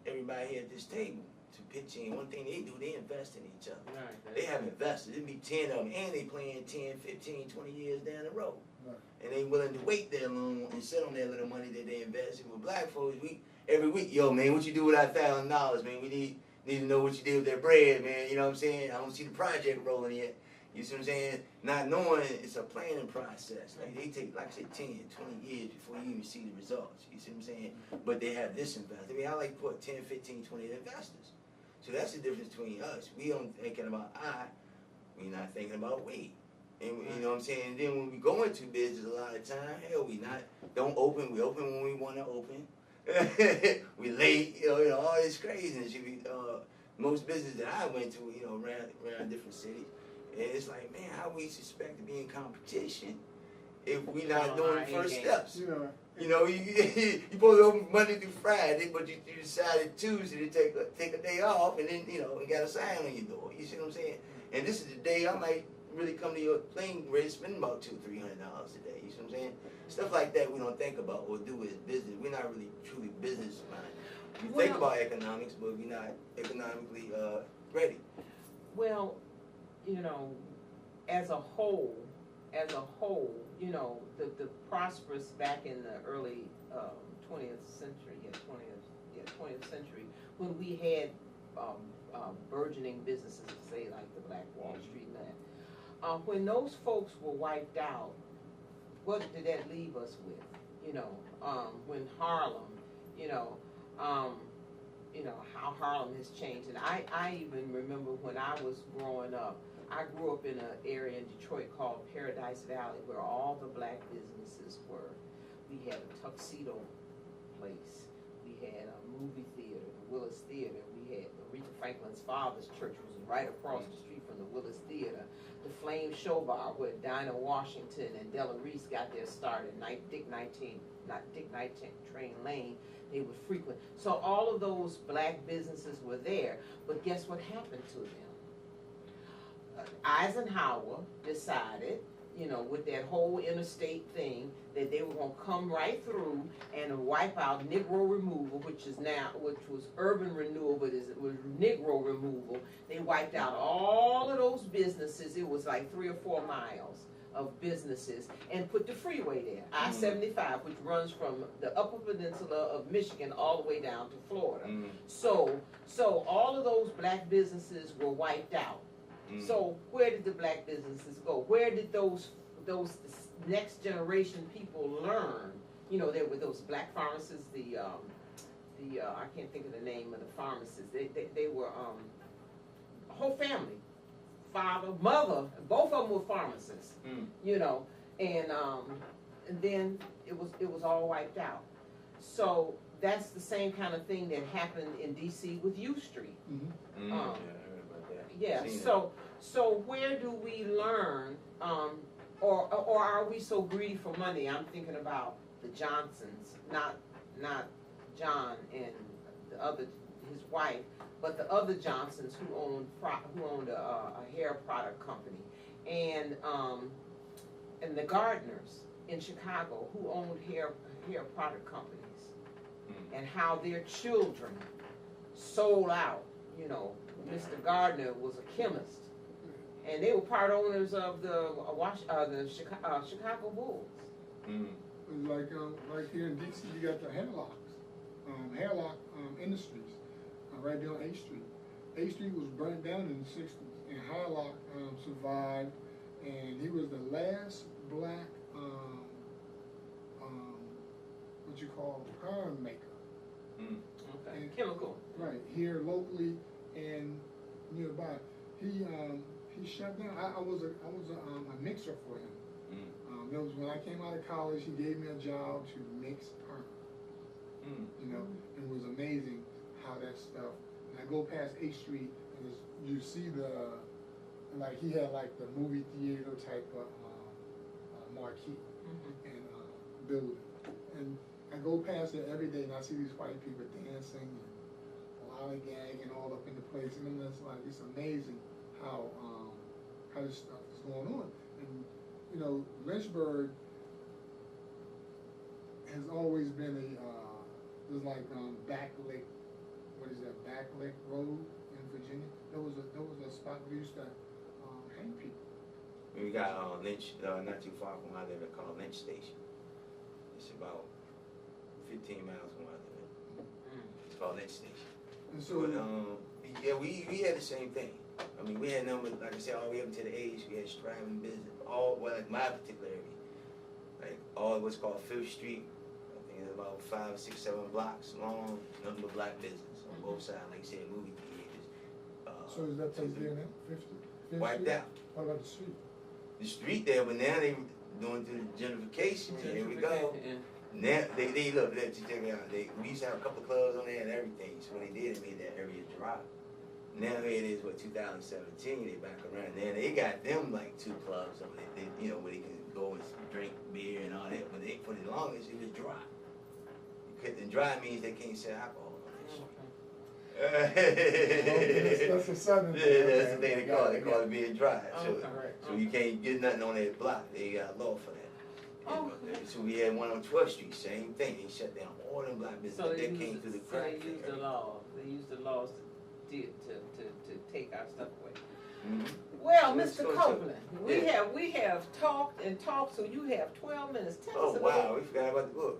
S1: everybody here at this table to pitch in. One thing they do, they invest in each other.
S2: Right.
S1: They have investors. It'd be 10 of them, and they playing 10, 15, 20 years down the road.
S3: Right.
S1: And they willing to wait that long and sit on that little money that they invested. With black folks, every week, yo, man, what you do with that $1,000, man? We need to know what you did with that bread, man. You know what I'm saying? I don't see the project rolling yet. You see what I'm saying? Not knowing it's a planning process. Like they take, like I said, 10, 20 years before you even see the results. You see what I'm saying? But they have this investor. I mean, I like to put 10, 15, 20 investors. So that's the difference between us. We don't thinking about we're not thinking about we. And you know what I'm saying? And then when we go into business a lot of time, hell, we open when we want to open. We late, all this craziness. Most business that I went to, around different cities, and it's like, man, how we suspect to be in competition if we not doing the first steps? You supposed to open Monday through Friday, but you decided Tuesday to take a day off, and then you got a sign on your door. You see what I'm saying? And this is the day I'm like, really come to your thing where it's spending about $200-300 a day. You see what I'm saying? Stuff like that we don't think about or do as business. We're not really truly business minded. We think about economics, but we're not economically ready.
S2: Well, you know, as a whole, you know, the prosperous back in the early 20th century, 20th century, when we had burgeoning businesses, say like the Black Wall Street and that. When those folks were wiped out, what did that leave us with? You know, when Harlem, you know, how Harlem has changed. And I even remember when I was growing up, I grew up in an area in Detroit called Paradise Valley where all the black businesses were. We had a tuxedo place. We had a movie theater, the Willis Theater. We had Aretha Franklin's father's church was right across the street from the Willis Theater. The Flame Show Bar where Dinah Washington and Della Reese got their start at Dick Night Train Lane. They would frequent. So all of those black businesses were there. But guess what happened to them? Eisenhower decided, you know, with that whole interstate thing, that they were going to come right through and wipe out Negro Removal, which was urban renewal, but it was Negro Removal. They wiped out all of those businesses. It was like 3 or 4 miles of businesses, and put the freeway there, I-75, which runs from the Upper Peninsula of Michigan all the way down to Florida. So all of those black businesses were wiped out. So where did the black businesses go? Where did those next generation people learn? You know, there were those black pharmacists, I can't think of the name of the pharmacists. They were a whole family, father, mother, both of them were pharmacists. You know, and then it was all wiped out. So that's the same kind of thing that happened in D.C. with U Street. Yeah, so where do we learn, or are we so greedy for money? I'm thinking about the Johnsons, not John and the other, his wife, but the other Johnsons who owned a hair product company, and the Gardners in Chicago who owned hair product companies, and how their children sold out. You know, Mr. Gardner was a chemist, and they were part owners of the Chicago Bulls.
S3: Like right here in DC, you got the Hairlock Industries, right there on A Street. A Street was burnt down in the 60s, and Hairlock survived, and he was the last black, what you call perm maker.
S2: Okay.
S3: And,
S2: chemical.
S3: Right, here locally and nearby. He shut down. I was a mixer for him. It was when I came out of college, he gave me a job to mix perm. You know, it was amazing how that stuff. And I go past 8th Street, and you see like he had like the movie theater type of marquee and building. And I go past it every day, and I see these white people dancing and lollygagging all up in the place, and then it's like it's amazing how this stuff is going on. And you know, Lynchburg has always been there's like Backlick, what is that, Backlick Road in Virginia. There was a spot where we used to hang people.
S1: We got Lynch, not too far from where I live, called Lynch Station. It's about 15 miles from where I live. It's called Lynch Station.
S3: And so,
S1: but, yeah, we had the same thing. I mean, we had numbers, like I said, all the way up to the age. We had striving business, like my particular area, like all what's called 5th Street. I think it's about 5, 6, 7 blocks long, number of black business on both sides. Like you said, movie theaters.
S3: so is that place there now? 50?
S1: Wiped out.
S3: What about the street?
S1: The street there, but now they doing through the gentrification. Here we go. Now they look, let you check it out. We used to have a couple of clubs on there and everything. So when they did, they made that area dry. Now it is 2017. They back around. Now they got them like 2 clubs over there. They, where they can go and drink beer and all that. But they for the longest it was dry. And dry means they can't sell alcohol on that shit.
S3: That's a southern thing.
S1: That's the thing they call it. They call it being dry. So
S2: Okay.
S1: you can't get nothing on that block. They got a law for that.
S2: Oh.
S1: So we had one on 12th Street, same thing. They shut down all them black businesses that came through the crack.
S2: So they used the law. They used the laws to take our stuff away.
S1: Mm-hmm.
S2: Well,
S1: So let's
S2: Mr.
S1: go to-
S2: Copeland,
S1: yeah.
S2: we have talked and talked, so you have 12 minutes. Tell
S1: Oh
S2: us a
S1: wow,
S2: little.
S1: we forgot about the book.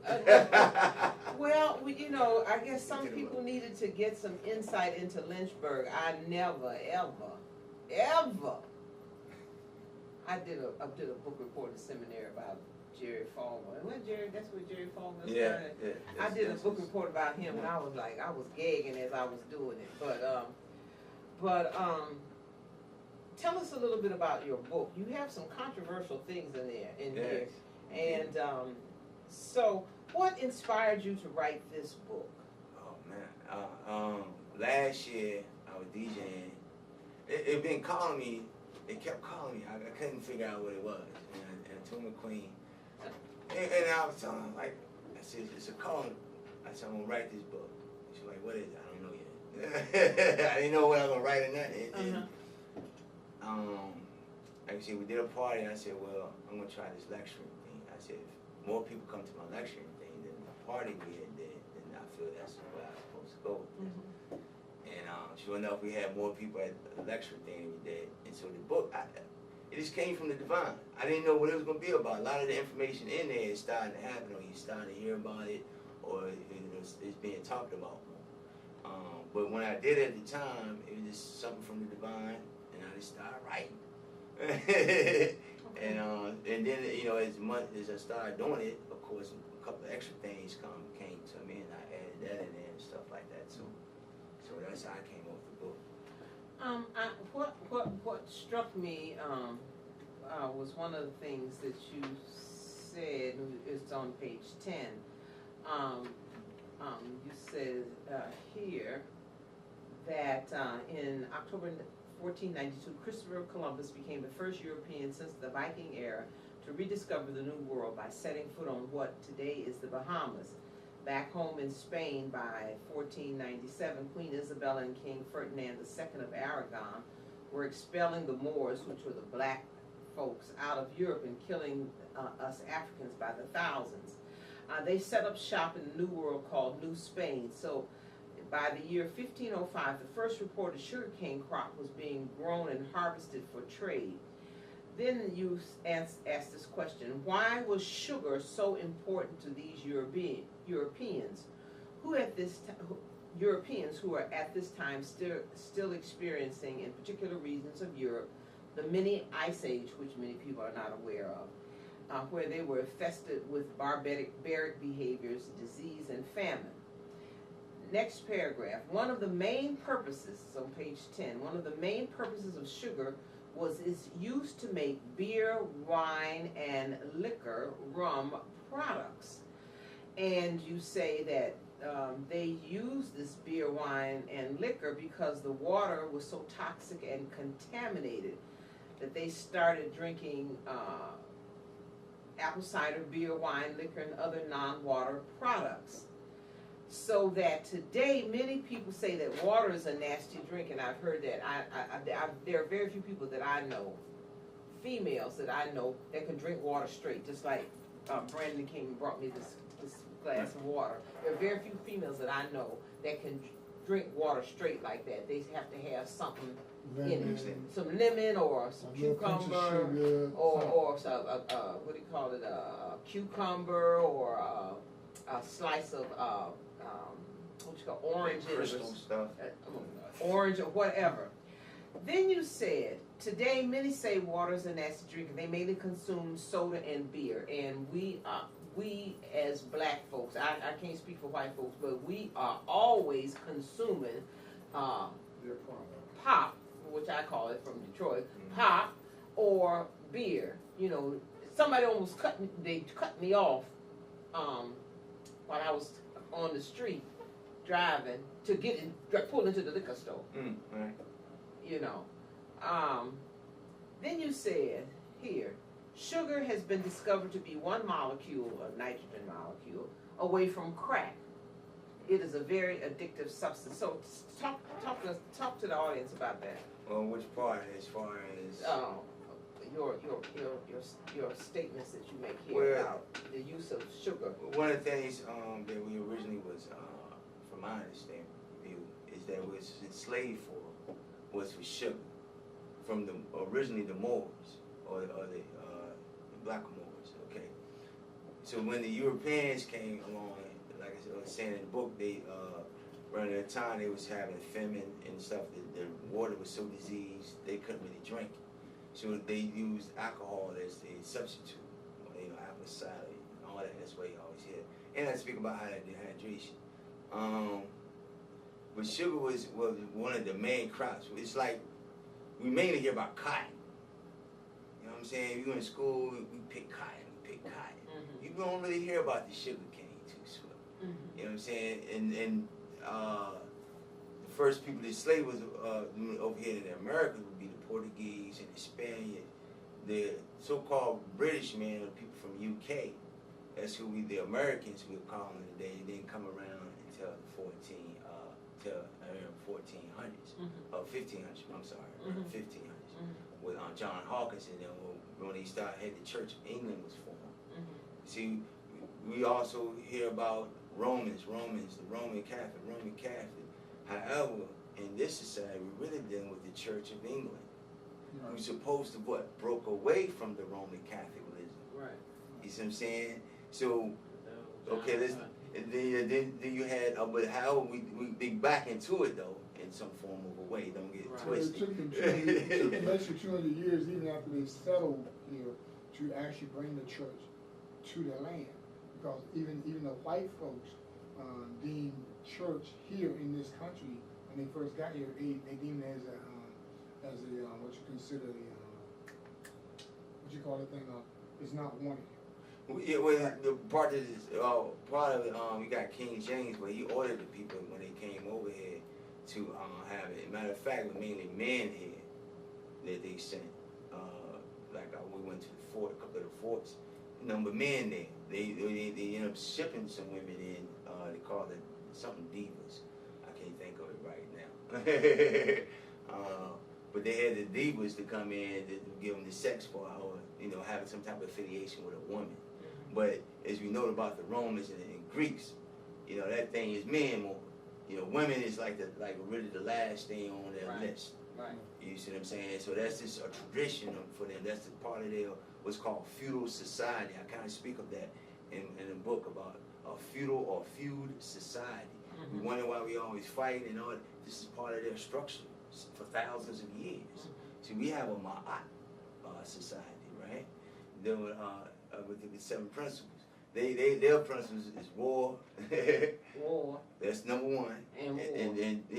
S2: Well, I guess some people needed to get some insight into Lynchburg. I never, ever. I did a book report in seminary about Jerry Falwell. That's where Jerry Falwell started.
S1: Yeah.
S2: I did a book report about him, and I was gagging as I was doing it. But tell us a little bit about your book. You have some controversial things in here. And so, what inspired you to write this book?
S1: Oh man, last year I was DJing. It been calling me. It kept calling me. I couldn't figure out what it was. And Tuna Queen. And I was telling her, like, I said, it's a calling. I said, I'm gonna write this book. She's like, what is it? I don't know yet. I didn't know what I was gonna write or nothing. Like I said, we did a party, and I said, well, I'm gonna try this lecturing thing. I said, if more people come to my lecturing thing than the party we had did, then I feel that's where I'm supposed to go with this. And sure enough, we had more people at the lecturing thing than we did. And so the book, it just came from the divine. I didn't know what it was gonna be about. A lot of the information in there is starting to happen, or you're starting to hear about it, or it's being talked about more. But when I did it at the time, it was just something from the divine, and I just started writing. And then as I started doing it, of course, a couple of extra things came to me, and I added that in there and stuff like that. So that's how I came up with the book.
S2: What struck me was one of the things that you said. It's on page 10. You said here that in October 1492, Christopher Columbus became the first European since the Viking era to rediscover the New World by setting foot on what today is the Bahamas. Back home in Spain by 1497, Queen Isabella and King Ferdinand II of Aragon were expelling the Moors, which were the black folks, out of Europe and killing us Africans by the thousands. They set up shop in the New World called New Spain. So by the year 1505, the first reported sugarcane crop was being grown and harvested for trade. Then you ask this question: why was sugar so important to these Europeans, who are at this time still experiencing, in particular regions of Europe, the mini ice age, which many people are not aware of, where they were infested with barbaric behaviors, disease, and famine. Next paragraph. One of the main purposes, on page 10, one of the main purposes of sugar was its use to make beer, wine, and liquor, rum products. And you say that they used this beer, wine, and liquor because the water was so toxic and contaminated that they started drinking apple cider, beer, wine, liquor, and other non-water products. So that today, many people say that water is a nasty drink, and I've heard that. There are very few people that I know, females that I know, that can drink water straight, just like Brandon King brought me this glass of water. There are very few females that I know that can drink water straight like that. They have to have something in it, some lemon or some cucumber, or some, what do you call it, a cucumber, or a slice of what you call orange,
S1: crystal stuff,
S2: orange or whatever. Then you said, today many say water is a nasty drink, and they mainly consume soda and beer. And we as black folks, I can't speak for white folks, but we are always consuming pop, which I call it from Detroit, pop or beer. You know, somebody almost cut me off while I was on the street driving to pull into the liquor store.
S1: Right.
S2: You know. Then you said here, sugar has been discovered to be one molecule, a nitrogen molecule, away from crack. It is a very addictive substance. So talk to the audience about that.
S1: On which part, as far as?
S2: Your statements that you make here
S1: Well,
S2: about the use of sugar.
S1: One of the things that we originally was, from my understanding, view, is that it was enslaved for was for sugar, from originally the Moors or the black Moors. Okay, so when the Europeans came along, like I was saying in the book, they around that time they was having famine and stuff. The water was so diseased they couldn't really drink. So they used alcohol as the substitute, apple cider, and all that. That's what you always hear. And I speak about dehydration. But sugar was one of the main crops. It's like we mainly hear about cotton. You know what I'm saying? You go in school, we pick cotton, Mm-hmm. You don't really hear about the sugar cane too swift. Mm-hmm. You know what I'm saying? And the first people that enslaved was over here in America would be the Portuguese and the Spaniards. The so-called British men are people from UK. That's who the Americans we were calling today. They didn't come around until the 1400s, or 1500s. I'm sorry, 1500s. Mm-hmm. With John Hawkins, and then when they started, the Church of England was formed. Mm-hmm. See, we also hear about Romans, the Roman Catholic. However, in this society, we're really dealing with the Church of England. Right. We're supposed to broke away from the Roman Catholicism. Right. You see what I'm saying? So, okay, then you had, but how we dig back into it though in some form of a way. Don't get twisted.
S3: It took them 200 years, even after they settled here, to actually bring the church to their land, because even the white folks deemed church here in this country when they first got here, they deemed it as a what you consider what you call the thing is not wanted.
S1: Yeah, well, the part of this, we got King James, but he ordered the people when they came over here to have it. Matter of fact, it was mainly men here that they sent. We went to the fort, a couple of the forts, number of men there. They ended up shipping some women in. They called it something divas. I can't think of it right now. But they had the divas to come in to give them the sex for having some type of affiliation with a woman. But as we know about the Romans and Greeks, that thing is men more. Women is really the last thing on their list. Right. You see what I'm saying? So that's just a tradition for them. That's the part of their what's called feudal society. I kind of speak of that in a book about a feudal or feud society. Mm-hmm. We wonder why we always fight and all that. This is part of their structure for thousands of years. Mm-hmm. See, we have a Ma'at society, right? Then with the 7 principles. Their principles is war. War. That's number one. And war.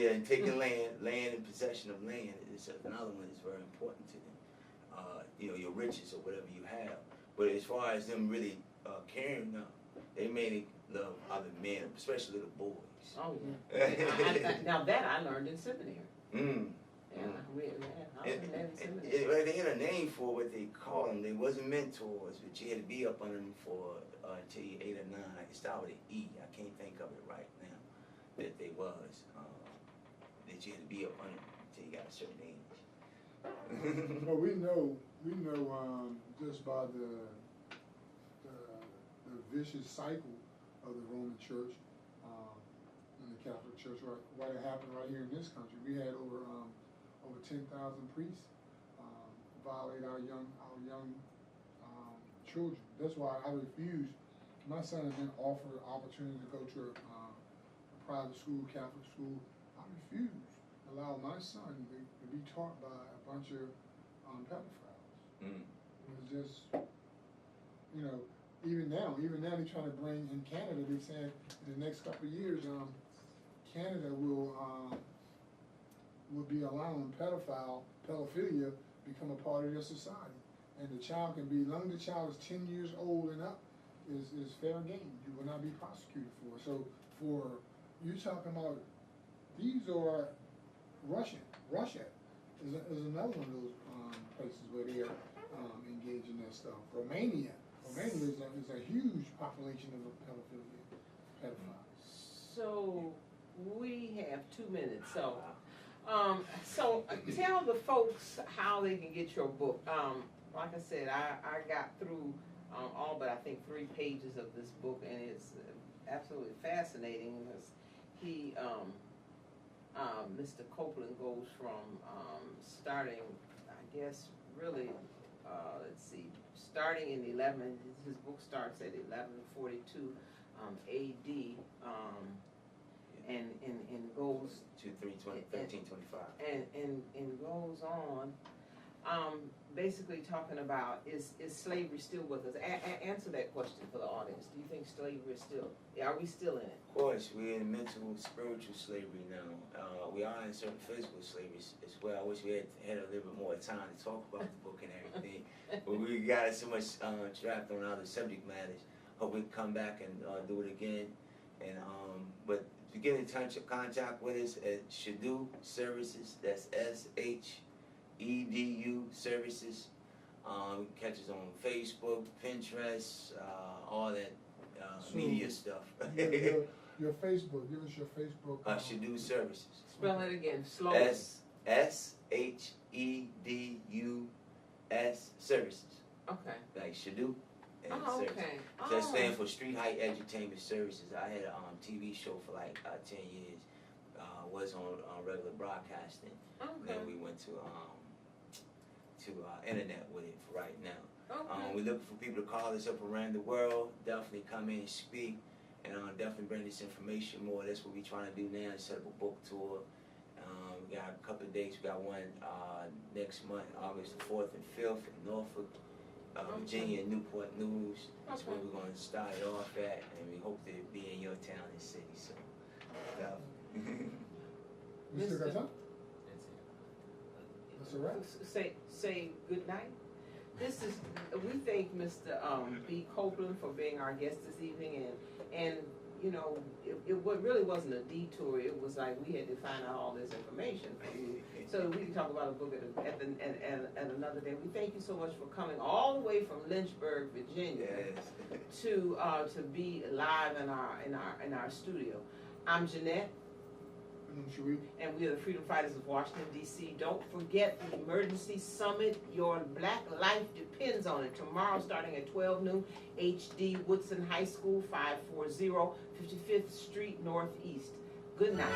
S1: And taking land and possession of land is another one that's very important to them. Your riches or whatever you have. But as far as them really caring, no. They mainly love other men, especially little boys.
S2: Oh yeah. Now that I learned in seminary.
S1: Mm. They had a name for what they called them. They wasn't mentors, but you had to be up under them for until you 8 or 9. It started with an E. I can't think of it right now. That they was that you had to be up under them until you got a certain age.
S3: Well, we know just by the vicious cycle of the Roman Church and the Catholic Church. What happened right here in this country? We had over 10,000 priests violate our young children. That's why I refused. My son has been offered an opportunity to go to a private school, Catholic school. I refused to allow my son to be taught by a bunch of pedophiles. Mm. It was just, even now they're trying to bring in Canada. They said in the next couple of years, Canada will be allowing pedophilia become a part of their society. And the child can be, as long as the child is 10 years old and up, is fair game. You will not be prosecuted for it. So you're talking about, these are Russia is another one of those places where they are engaged in that stuff. Romania is a huge population of pedophiles.
S2: So We have 2 minutes, so. Tell the folks how they can get your book. Like I said, I got through all but I think 3 pages of this book, and it's absolutely fascinating because he, Mr. Copeland goes from starting, I guess, really, let's see, starting in his book starts at 1142 AD, and goes
S1: 1325.
S2: and goes on, basically talking about is slavery still with us? Answer that question for the audience. Do you think slavery is still? Are we still in it?
S1: Of course, we're in mental, spiritual slavery now. We are in certain physical slavery as well. I wish we had a little bit more time to talk about the book and everything, but we got so much trapped on other subject matters. Hope we can come back and do it again. And but to get in contact with us at Shedu Services. That's SHEDU Services. You can catch us on Facebook, Pinterest, all that media stuff.
S3: Your Facebook. Give us your Facebook.
S1: Shedu Services.
S2: Spell it again, slowly.
S1: SHEDUS Services.
S2: Okay.
S1: Like Shedu. And
S2: Oh,
S1: services.
S2: okay.
S1: That stands for Street Height Edutainment Services. I had a TV show for like 10 years. Was on regular broadcasting.
S2: Okay.
S1: Then we went to internet with it for right now.
S2: Okay.
S1: We're looking for people to call us up around the world. Definitely come in and speak, and definitely bring this information more. That's what we're trying to do now. Set up a book tour. We got a couple of dates. We got one next month, August the 4th and 5th in Norfolk, Virginia, Newport News. That's where we're going to start it off at, and we hope to be in your town and city. So,
S3: We still got time? That's all right.
S2: Say good night. We thank Mr. B. Copeland for being our guest this evening, and you know, it really wasn't a detour. It was like we had to find out all this information for you, so that we can talk about a book at another day. We thank you so much for coming all the way from Lynchburg, Virginia, to be live in our studio. I'm Jeanette. And we are the Freedom Fighters of Washington, D.C. Don't forget the Emergency Summit. Your black life depends on it. Tomorrow, starting at 12 noon, HD Woodson High School, 540 55th Street Northeast. Good night.